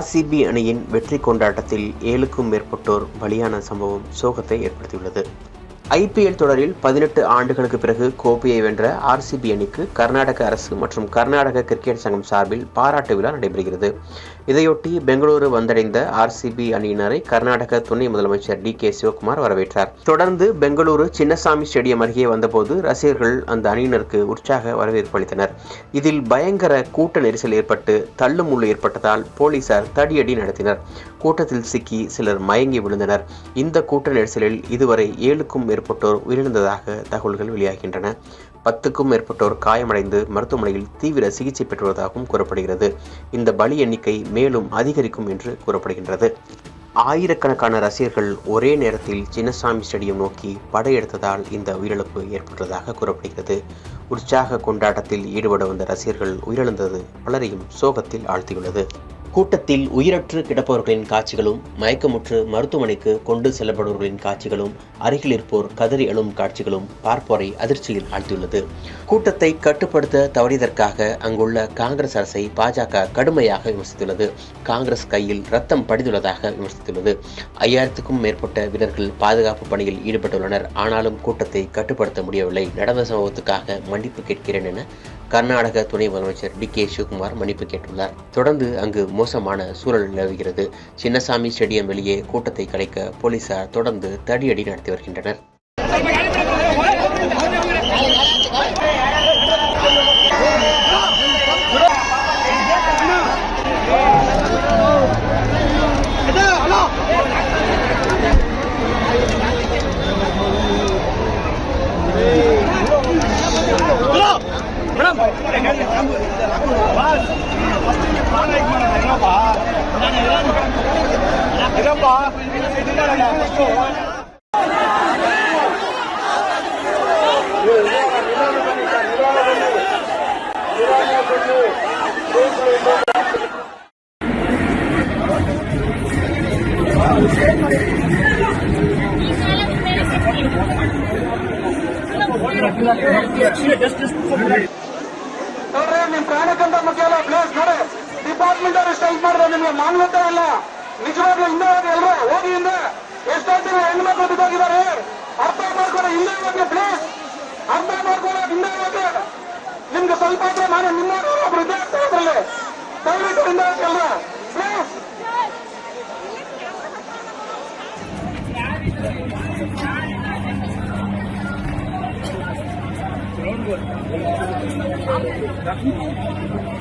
RCB அணியின் வெற்றி கொண்டாட்டத்தில் 7க்கும் மேற்பட்டோர் பலியான சம்பவம் சோகத்தை ஏற்படுத்தியுள்ளது. ஐபிஎல் தொடரில் 18 ஆண்டுகளுக்கு பிறகு கோப்பையை வென்ற ஆர்சிபி அணிக்கு கர்நாடக அரசு மற்றும் கர்நாடக கிரிக்கெட் சங்கம் சார்பில் பாராட்டு விழா நடைபெறுகிறது. இதையொட்டி பெங்களூரு வந்தடைந்த ஆர்சிபி அணியினரை கர்நாடக துணை முதலமைச்சர் டி.கே. சிவகுமார் வரவேற்றார். தொடர்ந்து பெங்களூரு சின்னசாமி ஸ்டேடியம் அருகே வந்தபோது ரசிகர்கள் அந்த அணியினருக்கு உற்சாக வரவேற்பு அளித்தனர். இதில் பயங்கர கூட்ட நெரிசல் ஏற்பட்டு தள்ளுமுள்ளு ஏற்பட்டதால் போலீசார் தடியடி நடத்தினர். கூட்டத்தில் சிக்கி சிலர் மயங்கி விழுந்தனர். இந்த கூட்ட நெரிசலில் இதுவரை 7க்கும் மேற்பட்டோர் உயிரிழந்ததாக தகவல்கள் வெளியாகின்றன. 10க்கும் மேற்பட்டோர் காயமடைந்து மருத்துவமனையில் தீவிர சிகிச்சை பெற்று வருவதாகவும் கூறப்படுகிறது. இந்த பலி எண்ணிக்கை மேலும் அதிகரிக்கும் என்று கூறப்படுகின்றது. ஆயிரக்கணக்கான ரசிகர்கள் ஒரே நேரத்தில் சின்னசாமி ஸ்டேடியம் நோக்கி படையெடுத்ததால் இந்த உயிரிழப்பு ஏற்பட்டதாக கூறப்படுகிறது. உற்சாக கொண்டாட்டத்தில் ஈடுபட வந்த ரசிகர்கள் உயிரிழந்தது பலரையும் சோகத்தில் ஆழ்த்தியுள்ளது. கூட்டத்தில் உயிரற்று கிடப்பவர்களின் காட்சிகளும், மயக்கமுற்று மருத்துவமனைக்கு கொண்டு செல்லப்படுபவர்களின் காட்சிகளும், அருகில் இருப்போர் கதறி அழும் காட்சிகளும் பார்ப்போரை அதிர்ச்சியில் ஆழ்த்தியுள்ளது. கூட்டத்தை கட்டுப்படுத்த தவறியதற்காக அங்குள்ள காங்கிரஸ் அரசை பாஜக கடுமையாக விமர்சித்துள்ளது. காங்கிரஸ் கையில் ரத்தம் படிந்துள்ளதாக விமர்சித்துள்ளது. 5000க்கும் மேற்பட்ட வீரர்கள் பாதுகாப்பு பணியில் ஈடுபட்டுள்ளனர். ஆனாலும் கூட்டத்தை கட்டுப்படுத்த முடியவில்லை. நடந்த சம்பவத்துக்காக மன்னிப்பு கேட்கிறேன் என கர்நாடக துணை முதலமைச்சர் டி.கே. சிவகுமார் மன்னிப்பு கேட்டுள்ளார். தொடர்ந்து அங்கு மோசமான சூழல் நிலவுகிறது. சின்னசாமி ஸ்டேடியம் வெளியே கூட்டத்தை கலைக்க போலீசார் தொடர்ந்து தடியடி நடத்தி வருகின்றனர். ನಿಮ್ ಪ್ರಾಣಕ್ಕಿಂತ ಮುಖ್ಯ ಅಲ್ಲ. ಪ್ಲೇಸ್ ನೋಡಿ, ಡಿಪಾರ್ಟ್ಮೆಂಟ್ ಅವರು ಸ್ಟ್ರೈಕ್ ಮಾಡಿದ್ರೆ ನಿಮ್ಗೆ ಮಾನ್ಯತೆ ಇಲ್ಲ. ನಿಜವಾಗ್ಲೂ ಹಿಂದೆ ಹೋಗಿ ಎಲ್ಲರೂ ಹೋಗಿ ಹಿಂದೆ. ಎಷ್ಟೊಂದು ಹೆಣ್ಮಕ್ಳು ಬಿದ್ದೋಗಿದ್ದಾರೆ. ಅರ್ಥ ಮಾಡ್ಕೊಂಡು ಹಿಂದೆ ಹೋಗಿ ಪ್ಲೀಸ್. ಅರ್ಥ ಮಾಡ್ಕೊಂಡು ಹಿಂದೆ ಹೋಗಿ. ನಿಮ್ಗೆ ಸ್ವಲ್ಪ ನಾನು ನಿಮ್ಮ ಒಬ್ರು ಇದ್ದೇ ಇರ್ತಾರೆ ಅದರಲ್ಲಿ. ದಯವಿಟ್ಟು ಹಿಂದೆ ಹೋಗಿ ಎಲ್ಲರೂ ಪ್ಲೀಸ್. Ground